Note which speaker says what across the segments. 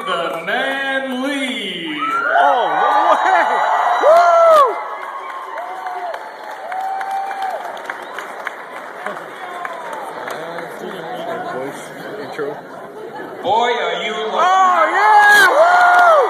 Speaker 1: the man Lee.
Speaker 2: Oh, no way! Woo! Voice intro.
Speaker 1: Boy, are you lucky.
Speaker 2: Oh, yeah! Woo!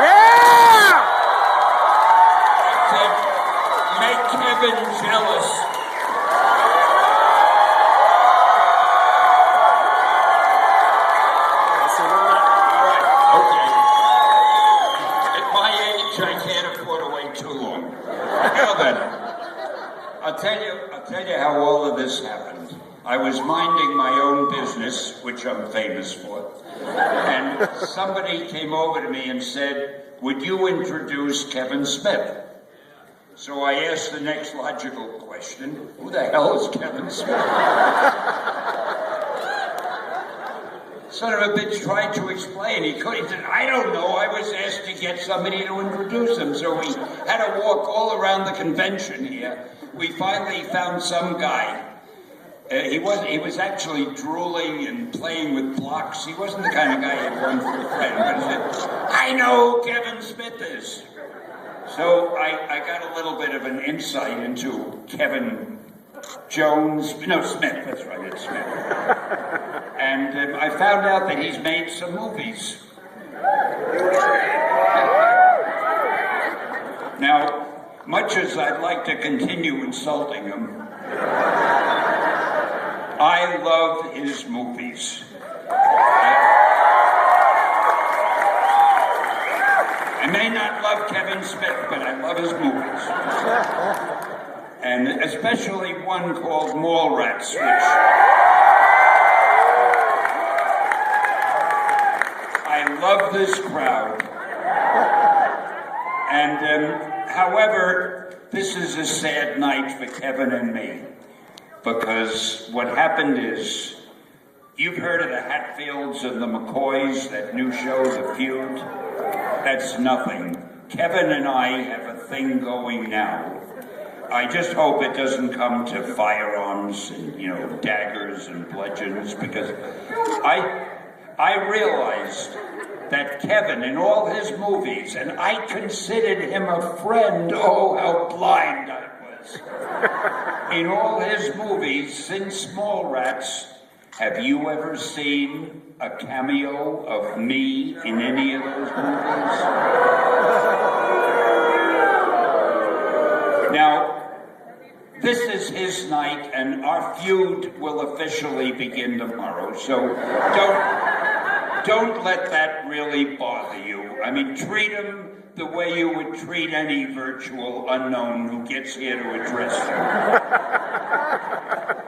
Speaker 2: Yeah!
Speaker 1: To make Kevin jealous. Okay. At my age, I can't afford to wait too long. Now then, I'll tell you how all of this happened. I was minding my own business, which I'm famous for, and somebody came over to me and said, "Would you introduce Kevin Smith?" So I asked the next logical question, who the hell is Kevin Smith? Son of a bitch tried to explain. He said, "I don't know. I was asked to get somebody to introduce him." So we had to walk all around the convention here. We finally found some guy. He was actually drooling and playing with blocks. He wasn't the kind of guy you'd run for a friend. But he said, "I know who Kevin Smith is." So I got a little bit of an insight into Kevin Smith, that's right, it's Smith. And I found out that he's made some movies. Now, much as I'd like to continue insulting him, I love his movies. I may not love Kevin Smith, but I love his movies. And especially one called Mallrats, which I love this crowd. And however, this is a sad night for Kevin and me, because what happened is, you've heard of the Hatfields and the McCoys, that new show, The Feud? That's nothing. Kevin and I have a thing going now. I just hope it doesn't come to firearms and, daggers and bludgeons, because I realized that Kevin, in all his movies, and I considered him a friend, oh, how blind I was. In all his movies, since Mallrats, have you ever seen a cameo of me in any of those movies? Now, this is his night, and our feud will officially begin tomorrow, so don't let that really bother you. I mean, treat him the way you would treat any virtual unknown who gets here to address you.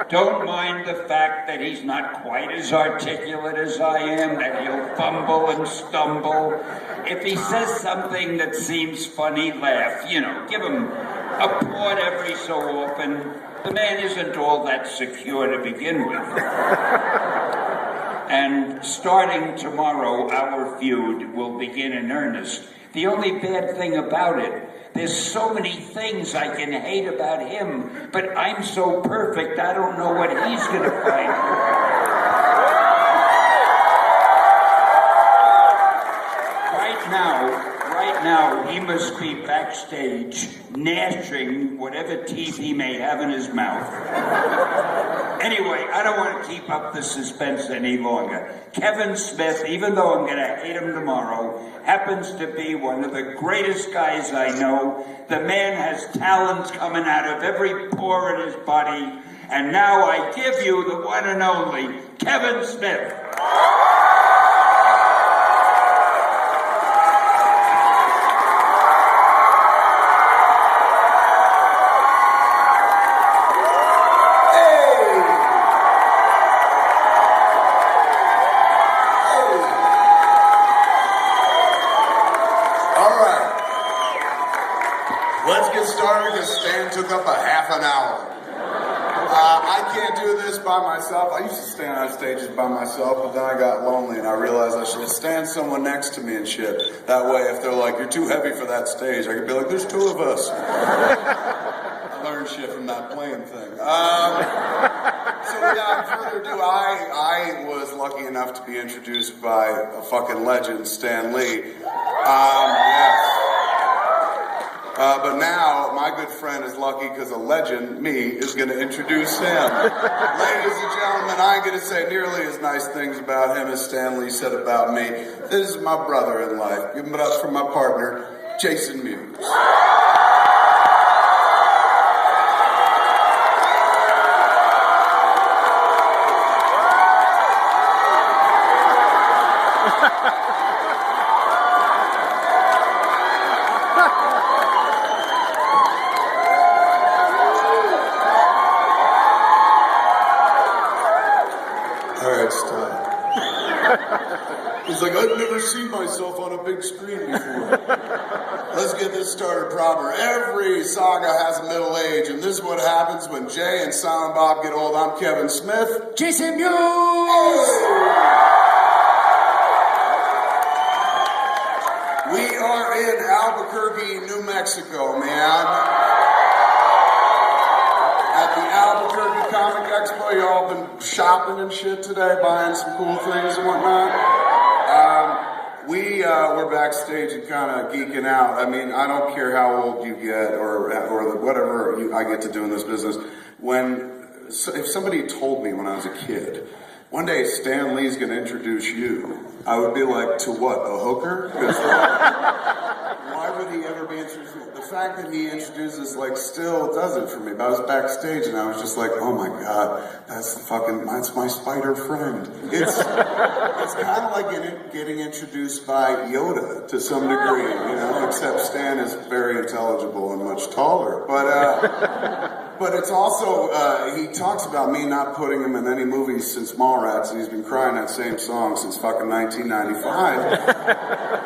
Speaker 1: Don't mind the fact that he's not quite as articulate as I am, that he'll fumble and stumble. If he says something that seems funny, laugh. Give him applaud every so often. The man isn't all that secure to begin with. And starting tomorrow, our feud will begin in earnest. The only bad thing about it, there's so many things I can hate about him, but I'm so perfect, I don't know what he's going to find. Right now, he must be backstage gnashing whatever teeth he may have in his mouth. Anyway, I don't want to keep up the suspense any longer. Kevin Smith, even though I'm going to hate him tomorrow, happens to be one of the greatest guys I know. The man has talent coming out of every pore in his body. And now I give you the one and only Kevin Smith.
Speaker 3: Let's get started because Stan took up a half an hour. I can't do this by myself. I used to stand on stages by myself, but then I got lonely and I realized I should stand someone next to me and shit. That way, if they're like, "You're too heavy for that stage," I could be like, "There's two of us." learn shit from that plane thing. So without further ado, I was lucky enough to be introduced by a fucking legend, Stan Lee. Yes. But now, my good friend is lucky because a legend, me, is going to introduce him. Ladies and gentlemen, I ain't going to say nearly as nice things about him as Stan Lee said about me. This is my brother in life. Give it up for my partner, Jason Mewes. Alright, stop. He's like, I've never seen myself on a big screen before. Let's get this started proper. Every saga has a middle age, and this is what happens when Jay and Silent Bob get old. I'm Kevin Smith.
Speaker 4: Jason Mewes!
Speaker 3: We are in Albuquerque, New Mexico, man. At the Albuquerque Comic Expo, y'all been shopping and shit today, buying some cool things and whatnot. We're backstage and kind of geeking out. I mean, I don't care how old you get or whatever I get to do in this business. If somebody told me when I was a kid, one day Stan Lee's going to introduce you, I would be like, to what, a hooker? Because why would he ever be introduced? The fact that he introduces, like, still does it for me. But I was backstage and I was just like, oh my God, that's my spider friend. It's kind of like getting introduced by Yoda to some degree, you know, except Stan is very intelligible and much taller. But it's also, he talks about me not putting him in any movies since Mallrats, and he's been crying that same song since fucking 1995.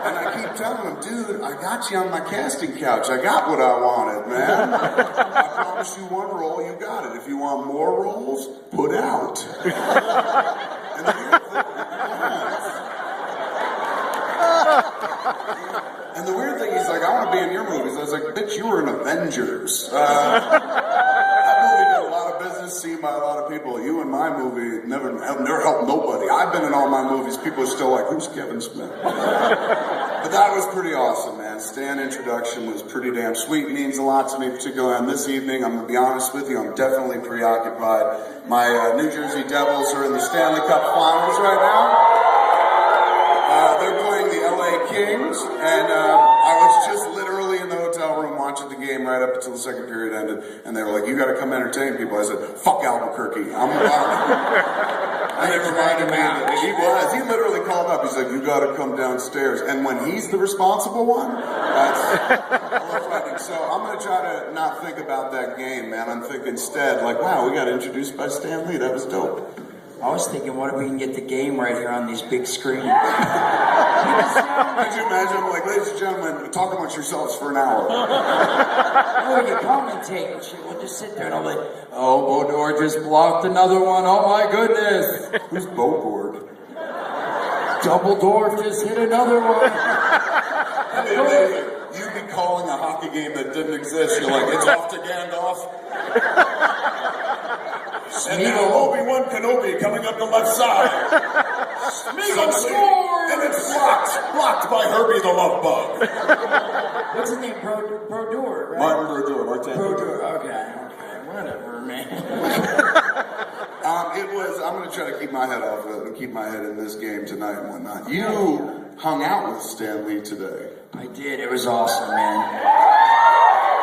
Speaker 3: And I keep telling him, dude, I got you on my casting couch. I got what I wanted, man. I promise you one role, you got it. If you want more roles, put out. And the weird thing, and the weird thing, he's like, I want to be in your movies. I was like, bitch, you were in Avengers. That movie did a lot of business, seen by a lot of people. You and my movie never helped nobody. I've been in all my movies. People are still like, who's Kevin Smith? But that was pretty awesome, man. Stan introduction was pretty damn sweet. It means a lot to me, particularly on this evening. I'm going to be honest with you, I'm definitely preoccupied. My New Jersey Devils are in the Stanley Cup Finals right now. They're playing the LA Kings, and I was just literally in the hotel room watching the game right up until the second period ended, and they were like, you gotta come entertain people. I said, fuck Albuquerque, I'm about. And they reminded me that he literally called up, he's like, you gotta come downstairs. And when he's the responsible one, that's frightening. So I'm gonna try to not think about that game, man. I'm thinking instead, like, wow, we got introduced by Stan Lee, that was dope.
Speaker 4: I was thinking, what if we can get the game right here on these big screens?
Speaker 3: Could you imagine? I'm like, ladies and gentlemen, talk amongst yourselves for an hour.
Speaker 4: Oh, you commentate and shit. We'll just sit there and I'll be like, oh, Bodor just blocked another one. Oh my goodness.
Speaker 3: Who's Bogord?
Speaker 4: Dumbledore just hit another one.
Speaker 3: You'd be calling a hockey game that didn't exist. You're like, it's off to Gandalf. And now Obi-Wan Kenobi coming up the left side.
Speaker 4: Smeagol scores!
Speaker 3: And it's blocked by Herbie the Love Bug.
Speaker 4: What's his name? Brodeur, right?
Speaker 3: Martin Brodeur.
Speaker 4: Brodeur, okay. Whatever, man.
Speaker 3: I'm going to try to keep my head off of it and keep my head in this game tonight and whatnot. You hung out with Stan Lee today.
Speaker 4: I did. It was awesome, man.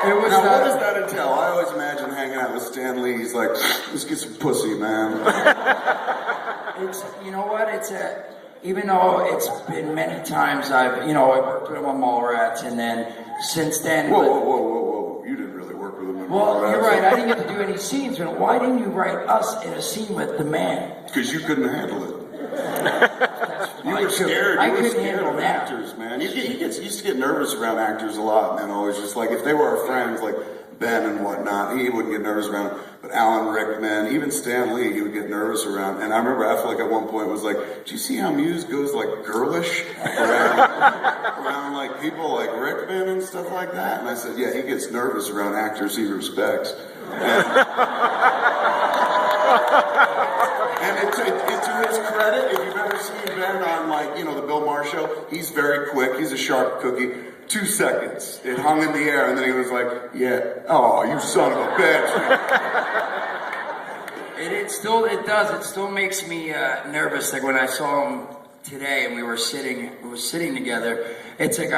Speaker 4: It was.
Speaker 3: Now, what does that entail? I always imagine hanging out with Stan Lee. He's like, let's get some pussy, man.
Speaker 4: It's, you know what? It's even though it's been many times I worked with him on Mallrats, and then since then.
Speaker 3: Whoa. You didn't really work with him on Mallrats.
Speaker 4: Well, you're right. I didn't get to do any scenes with him. Why didn't you write us in a scene with the man?
Speaker 3: Because you couldn't handle it. You were scared.
Speaker 4: I
Speaker 3: You were
Speaker 4: couldn't
Speaker 3: scared
Speaker 4: handle
Speaker 3: of
Speaker 4: that.
Speaker 3: actors, man. He used to get nervous around actors a lot, man. Always just like, if they were our friends, like Ben and whatnot, he wouldn't get nervous around them. But Alan Rickman, even Stan Lee, he would get nervous around. And I remember I feel like at one point was like, do you see how Mewes goes like girlish around like people like Rickman and stuff like that. And I said, yeah, he gets nervous around actors he respects. And to his credit, if you've ever seen Ben on like, the Bill Maher show, he's very quick. He's a sharp cookie. 2 seconds. It hung in the air, and then he was like, yeah, oh, you son of a bitch.
Speaker 4: It does. It still makes me nervous. Like when I saw him today and we were sitting together, it's like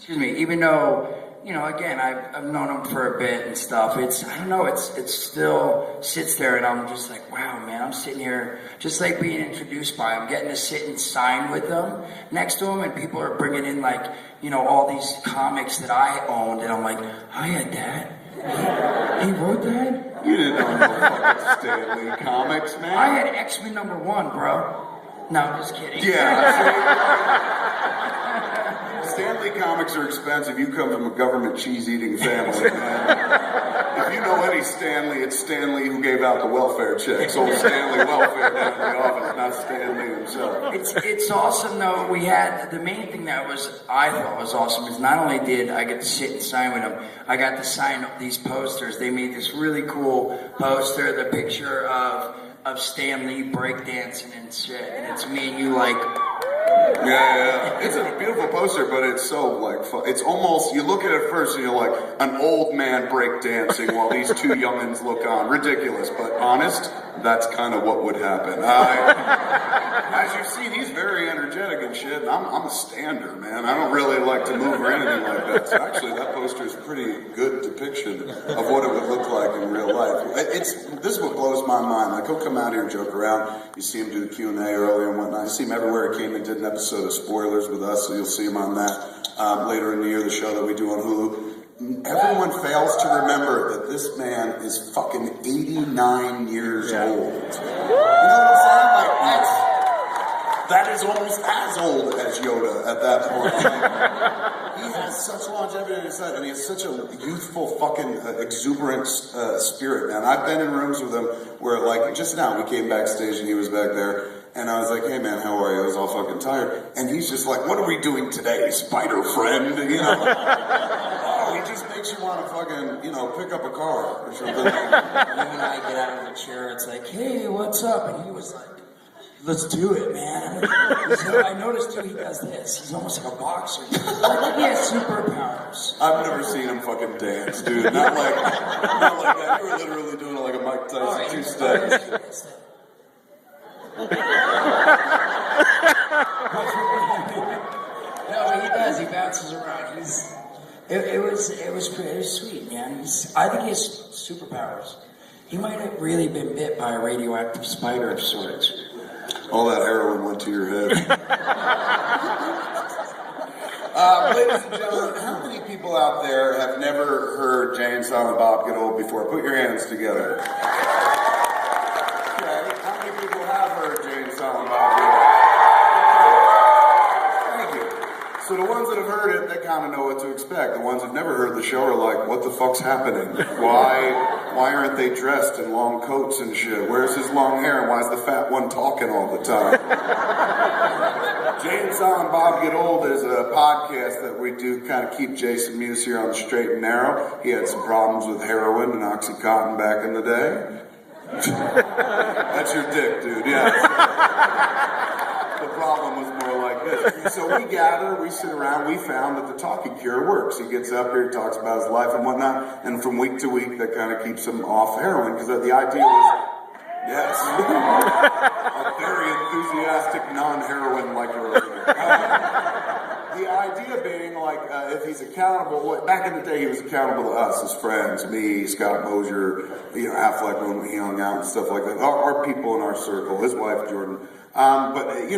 Speaker 4: even though, again, I've known him for a bit and stuff, it still sits there and I'm just like, wow, man, I'm sitting here just like being introduced by him, getting to sit and sign with them next to him, and people are bringing in like, all these comics that I owned, and I'm like, I had that. He wrote that?
Speaker 3: You didn't know no fucking Stan Lee comics, man.
Speaker 4: I had X-Men #1, bro. No, I'm just kidding.
Speaker 3: Yeah. Stan Lee comics are expensive. You come from a government cheese-eating family, man. If you know any Stan Lee, it's Stan Lee who gave out the welfare checks. Old Stan Lee welfare down in the office, not Stan Lee himself.
Speaker 4: It's awesome, though. We had the main thing that I thought was awesome is not only did I get to sit and sign with him, I got to sign up these posters. They made this really cool poster, the picture of Stan Lee breakdancing and shit, and it's me and you like.
Speaker 3: Yeah. It's a beautiful poster, but it's so like fun. It's almost, you look at it first and you're like, an old man breakdancing while these two youngins look on. Ridiculous, but honest, that's kind of what would happen. As you see, he's very energetic and shit, and I'm a stander, man. I don't really like to move or anything like that. So actually, that poster is a pretty good depiction of what it would look like in real life. This is what blows my mind. Like, he'll come out here and joke around. You see him do the Q&A earlier and whatnot. You see him everywhere. He came and did an episode of Spoilers with us, so you'll see him on that later in the year, the show that we do on Hulu. Everyone fails to remember that this man is fucking 89 years old. You know what I'm saying? Like, that is almost as old as Yoda at that point. He has such longevity in his head, and he has such a youthful, fucking exuberant spirit, man. I've been in rooms with him where, like, just now we came backstage and he was back there. And I was like, hey man, how are you? I was all fucking tired. And he's just like, what are we doing today, spider friend? Oh, he just makes you want to fucking, pick up a car or something.
Speaker 4: You and I get out of the chair, it's like, hey, what's up? And he was like, let's do it, man. I noticed too, he does this. He's almost like a boxer. Like he has superpowers.
Speaker 3: I've never seen him fucking dance, dude. Not like that. You were literally doing it like a Mike Tyson two-step.
Speaker 4: No, he does. He bounces around. It was sweet, man. I think he has superpowers. He might have really been bit by a radioactive spider of sorts.
Speaker 3: All that heroin went to your head. Ladies and gentlemen, how many people out there have never heard Jay and Silent Bob Get Old before? Put your hands together. So the ones that have heard it, they kind of know what to expect. The ones that have never heard the show are like, what the fuck's happening? Why aren't they dressed in long coats and shit? Where's his long hair? And why is the fat one talking all the time? Jay and Silent Bob Get Old is a podcast that we do kind of keep Jason Mewes here on the straight and narrow. He had some problems with heroin and OxyContin back in the day. That's your dick, dude. Yeah. The problem was more like this. So we gather, we sit around, we found that the talking cure works. He gets up here, talks about his life and whatnot, and from week to week, that kind of keeps him off heroin, because the idea was, yes, a very enthusiastic non-heroin liker. The idea being, like, if he's accountable, back in the day, he was accountable to us, his friends, me, Scott Mosier, Affleck when we hung out and stuff like that, our people in our circle, his wife, Jordan. But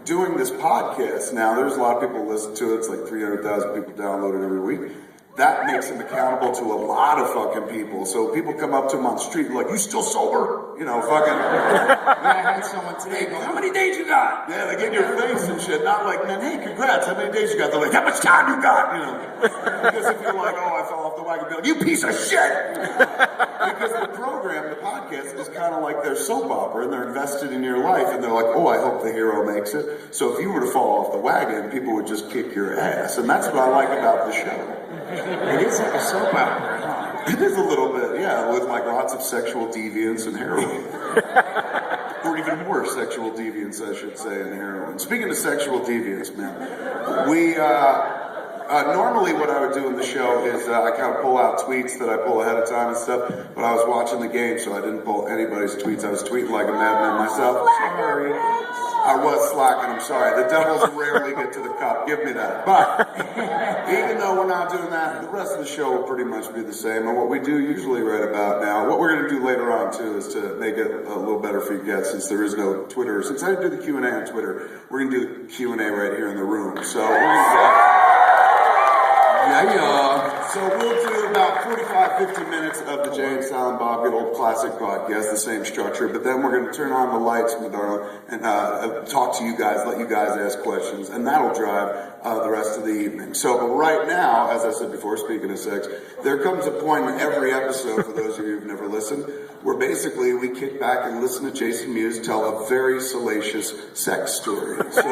Speaker 3: doing this podcast now, there's a lot of people listen to it. It's like 300,000 people download it every week. that makes him accountable to a lot of fucking people. So people come up to him on the street and like, you still sober? You know, fucking.
Speaker 4: Yeah, I had someone today go, how many days you got?
Speaker 3: Yeah, they get in your face and shit. Not like, man, hey, congrats, how many days you got? They're like, how much time you got? You know, because if you're like, oh, I fell off the wagon, be like, you piece of shit. Because the program, the podcast, is kind of like their soap opera, and they're invested in your life, and they're like, oh, I hope the hero makes it. So if you were to fall off the wagon, people would just kick your ass, and that's what I like about the show.
Speaker 4: It is like a soap opera, huh?
Speaker 3: It is a little bit, yeah, with like lots of sexual deviance and heroin. Or even more sexual deviance, I should say, in heroin. Speaking of sexual deviance, man, we, normally what I would do in the show is I kind of pull out tweets that I pull ahead of time and stuff, but I was watching the game, so I didn't pull anybody's tweets. I was tweeting like a madman myself. Sorry. I was slacking, I'm sorry. The Devils rarely get to the cup, give me that. But even though we're not doing that, the rest of the show will pretty much be the same. And what we do usually right about now, what we're going to do later on too, is to make it a little better for you guys, since there is no Twitter. Since I do the Q&A on Twitter, we're going to do the Q&A right here in the room. So we're going to So we'll do about 45, 50 minutes of the Jay and Silent Bob, good old classic podcast, the same structure. But then we're going to turn on the lights, Madonna, and talk to you guys, let you guys ask questions, and that'll drive the rest of the evening. So but right now, as I said before, speaking of sex, there comes a point in every episode, for those of you who've never listened, where basically we kick back and listen to Jason Mewes tell a very salacious sex story. So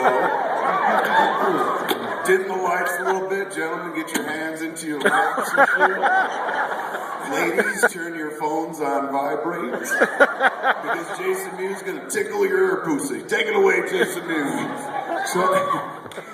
Speaker 3: dim the lights a little bit, gentlemen, get your hands into your laps and shit. Ladies, turn your phones on vibrate, because Jason Mewes is going to tickle your pussy. Take it away, Jason Mewes. So